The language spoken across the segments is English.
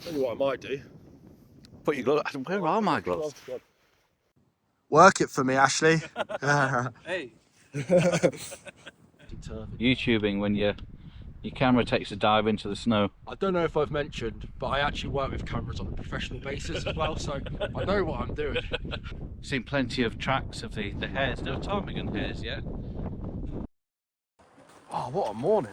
Tell you what I might do. Put your gloves. Where are my gloves? Work it for me, Ashley. Hey. YouTubing when your camera takes a dive into the snow. I don't know if I've mentioned, but I actually work with cameras on a professional basis as well, so I know what I'm doing. Seen plenty of tracks of the hares, no ptarmigan hares yet. Oh, what a morning.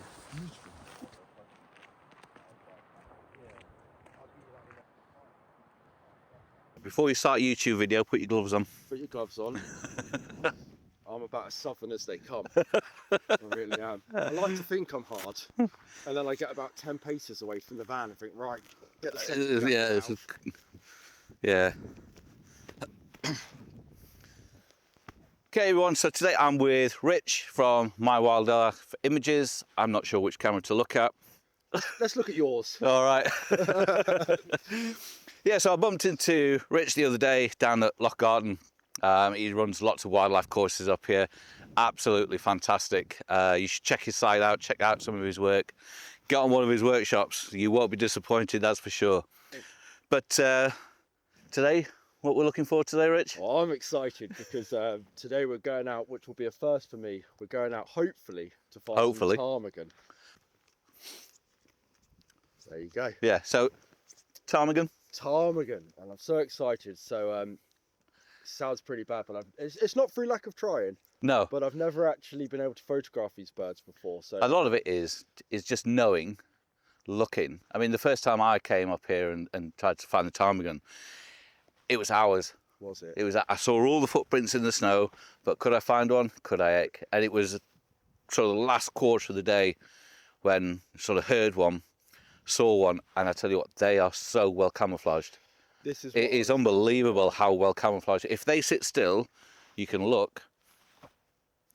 Before you start a YouTube video, put your gloves on. Put your gloves on. I'm about as southern as they come. I really am. I like to think I'm hard, and then I get about 10 paces away from the van and think, right, get the sense yeah. Okay everyone, so today I'm with Rich from My Wildlife Images. I'm not sure which camera to look at. Let's look at yours. All right. Yeah, so I bumped into Rich the other day down at Loch Garten. He runs lots of wildlife courses up here. Absolutely fantastic. You should check his site out, check out some of his work. Get on one of his workshops. You won't be disappointed, that's for sure. But today, what we're looking for today, Rich? Well, I'm excited because today we're going out, which will be a first for me. We're going out hopefully to find some ptarmigan. So there you go. Yeah, so ptarmigan. Ptarmigan, and I'm so excited. So it sounds pretty bad, but it's not through lack of trying. No. But I've never actually been able to photograph these birds before. So a lot of it is just knowing, looking. I mean, the first time I came up here and tried to find the ptarmigan, it was hours. Was it? It was. I saw all the footprints in the snow, but could I find one? Could I? And it was sort of the last quarter of the day when I sort of heard one, saw one, and I tell you what, they are so well camouflaged. This is. It is unbelievable how well camouflaged. If they sit still, you can look,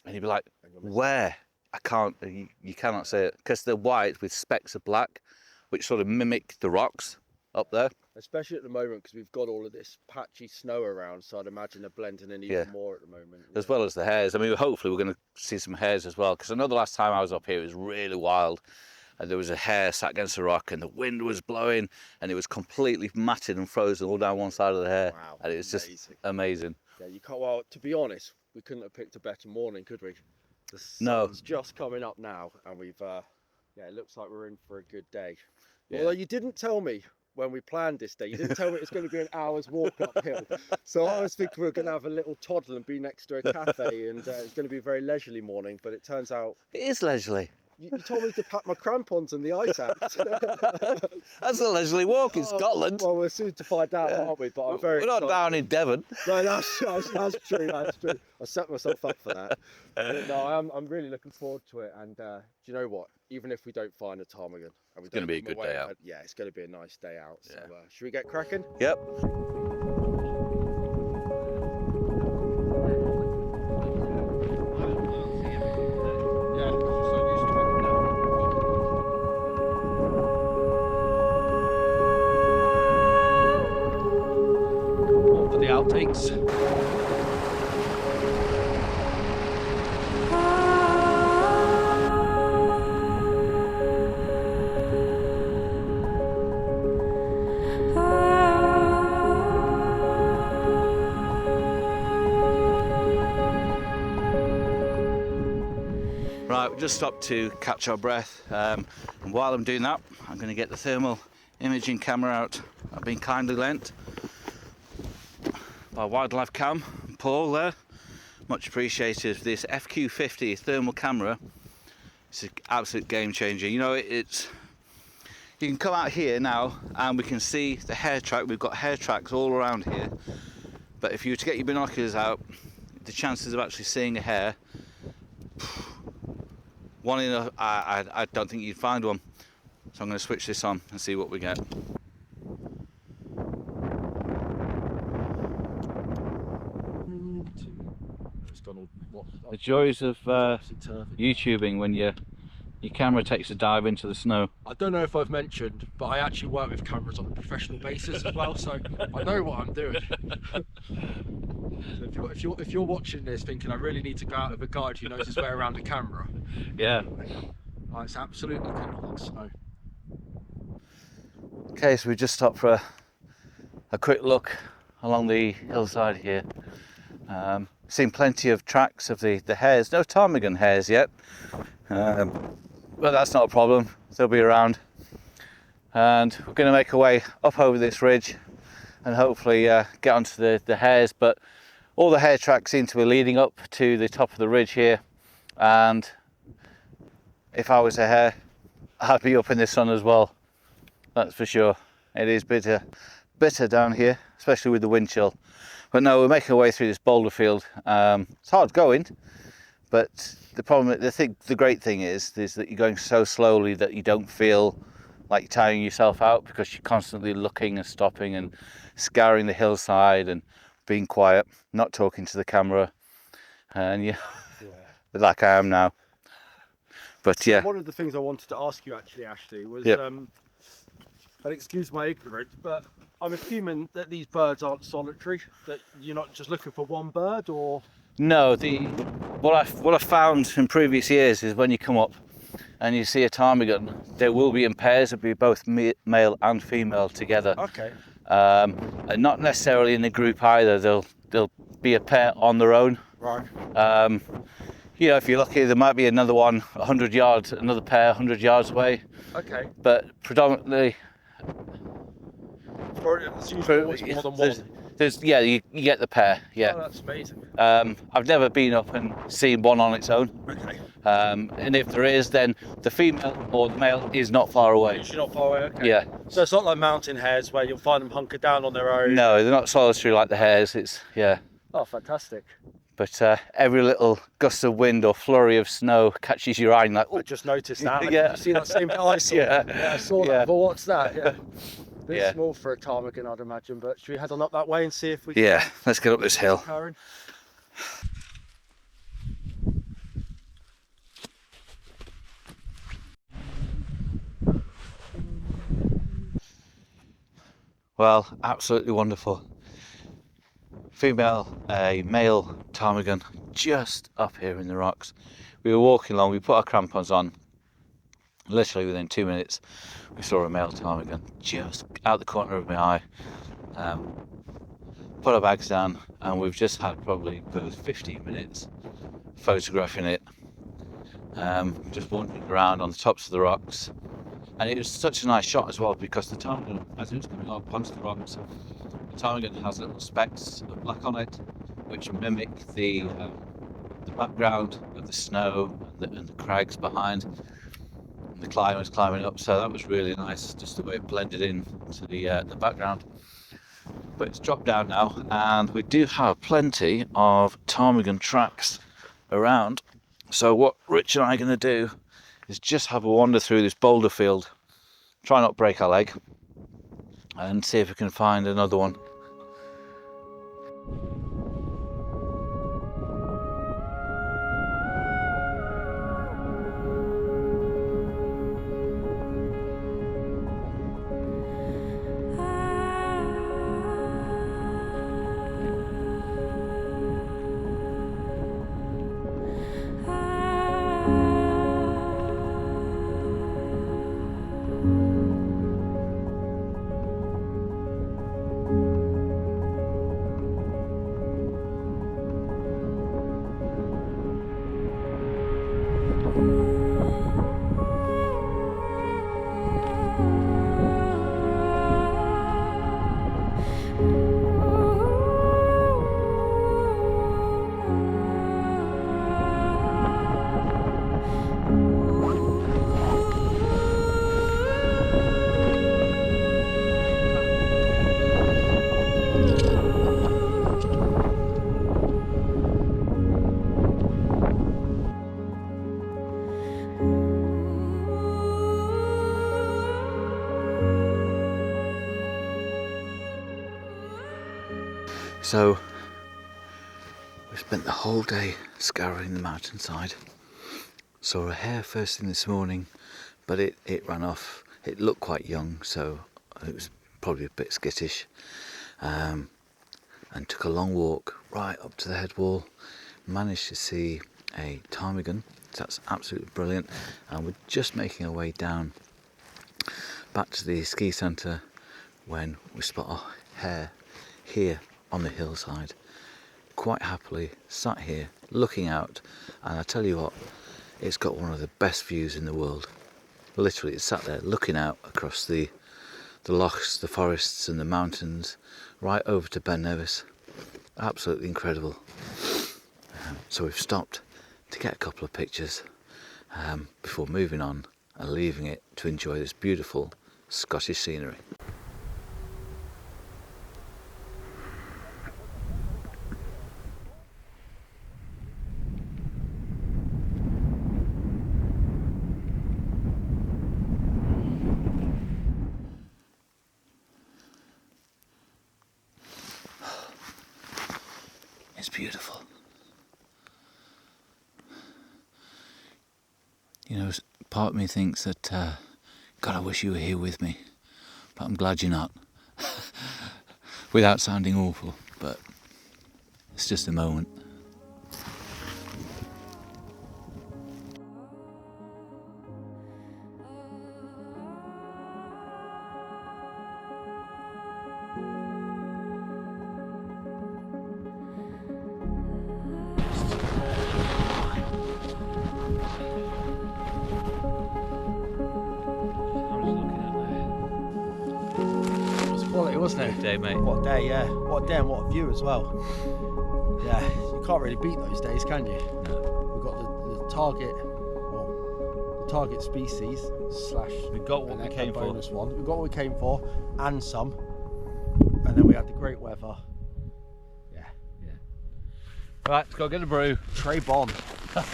and you'd be like, where? I can't. You cannot see it because they're white with specks of black, which sort of mimic the rocks up there. Especially at the moment because we've got all of this patchy snow around, so I'd imagine they're blending in even more at the moment. As well as the hares. I mean, hopefully we're going to see some hares as well, because I know the last time I was up here it was really wild, and there was a hare sat against a rock and the wind was blowing and it was completely matted and frozen all down one side of the hare. Wow, and it was just amazing. Yeah, you can't. Well, to be honest, we couldn't have picked a better morning, could we? The sun's just coming up now, and we've yeah, it looks like we're in for a good day. Yeah. Although you didn't tell me when we planned this day, you didn't tell me it was going to be an hour's walk uphill. So I was thinking we were going to have a little toddle and be next to a cafe, and it's going to be a very leisurely morning, but it turns out it is leisurely. You told me to pack my crampons and the ice axe. That's a leisurely walk in Scotland. Well, we're soon to find out, aren't we? But I'm very We're not down in Devon. No, that's true. That's true. I set myself up for that. But no, I'm really looking forward to it. And do you know what? Even if we don't find a ptarmigan, it's going to be a good day out. Yeah, it's going to be a nice day out. So should we get cracking? Yep. The outtakes. Right, we just stopped to catch our breath, and while I'm doing that, I'm going to get the thermal imaging camera out. I've been kindly lent by Wildlife Cam, Paul there, much appreciated. This FQ50 thermal camera, it's an absolute game changer. You know, you can come out here now and we can see the hare track. We've got hare tracks all around here, but if you were to get your binoculars out, the chances of actually seeing a hare, I don't think you'd find one. So I'm going to switch this on and see what we get. The joys of YouTubing when your camera takes a dive into the snow. I don't know if I've mentioned, but I actually work with cameras on a professional basis as well, so I know what I'm doing. So if you're watching this thinking I really need to go out with a guide who knows his way around a camera, yeah, it's absolutely cannot snow. Okay, so we just stopped for a quick look along the hillside here. Seen plenty of tracks of the hares, no ptarmigan hares yet, but that's not a problem, they'll be around. And we're going to make our way up over this ridge and hopefully get onto the hares, but all the hare tracks seem to be leading up to the top of the ridge here, and if I was a hare, I'd be up in the sun as well, that's for sure. It is bitter down here, especially with the wind chill. But no, we're making our way through this boulder field. It's hard going, but the great thing is that you're going so slowly that you don't feel like you're tiring yourself out, because you're constantly looking and stopping and scouring the hillside and being quiet, not talking to the camera, and yeah. Like I am now. But yeah. One of the things I wanted to ask you actually, Ashley, was, and excuse my ignorance, but I'm assuming that these birds aren't solitary, that you're not just looking for one bird, or? No, what I've found in previous years is when you come up and you see a ptarmigan, they will be in pairs. It'll be both male and female together. Okay. And not necessarily in a group either. They'll be a pair on their own. Right. You know, if you're lucky, there might be another one 100 yards, another pair 100 yards away. Okay. But predominantly, it's usually always more than one. Yeah, you get the pair. Yeah. Oh, that's amazing. I've never been up and seen one on its own. Okay. And if there is, then the female or the male is not far away. Usually not far away. Okay. Yeah. So it's not like mountain hares where you'll find them hunkered down on their own. No, they're not solitary like the hares. It's Oh, fantastic. But every little gust of wind or flurry of snow catches your eye, and like, I just noticed that. Yeah. You see that same bit I saw? Yeah, I saw that. But what's that? Yeah. Bit small for a ptarmigan, I'd imagine. But should we head on up that way and see if we can? Yeah, let's get up this hill. Karen? Well, absolutely wonderful. Male ptarmigan just up here in the rocks. We were walking along, we put our crampons on. Literally within 2 minutes, we saw a male ptarmigan just out the corner of my eye. Put our bags down, and we've just had probably 15 minutes photographing it. Just wandering around on the tops of the rocks. And it was such a nice shot as well, because the ptarmigan, as it was coming up onto the rocks, the ptarmigan has little specks of black on it, which mimic the background of the snow and the crags behind. And the climbers climbing up, so that was really nice, just the way it blended in to the background. But it's dropped down now, and we do have plenty of ptarmigan tracks around. So what Rich and I are going to do is just have a wander through this boulder field, try not to break our leg, and see if we can find another one. So we spent the whole day scouring the mountainside. Saw a hare first thing this morning, but it ran off. It looked quite young, so it was probably a bit skittish. And took a long walk right up to the head wall. Managed to see a ptarmigan. That's absolutely brilliant. And we're just making our way down back to the ski centre when we spot our hare here on the hillside. Quite happily sat here looking out, and I tell you what, it's got one of the best views in the world. Literally, it's sat there looking out across the lochs, the forests and the mountains, right over to Ben Nevis. Absolutely incredible. So we've stopped to get a couple of pictures before moving on and leaving it to enjoy this beautiful Scottish scenery. It's beautiful. You know, part of me thinks that, God, I wish you were here with me, but I'm glad you're not. Without sounding awful, but it's just a moment. Quality, wasn't it? Good day, mate. What a day, yeah. What a day and what a view as well. Yeah, you can't really beat those days, can you? No. We've got the target, well, the target species slash. We've got what we came for. Bonus one. We've got what we came for, and some. And then we had the great weather. Yeah. Yeah. Right, let's go get a brew. Trey Bond. Right,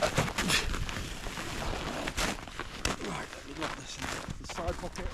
let me lock this in the side pocket.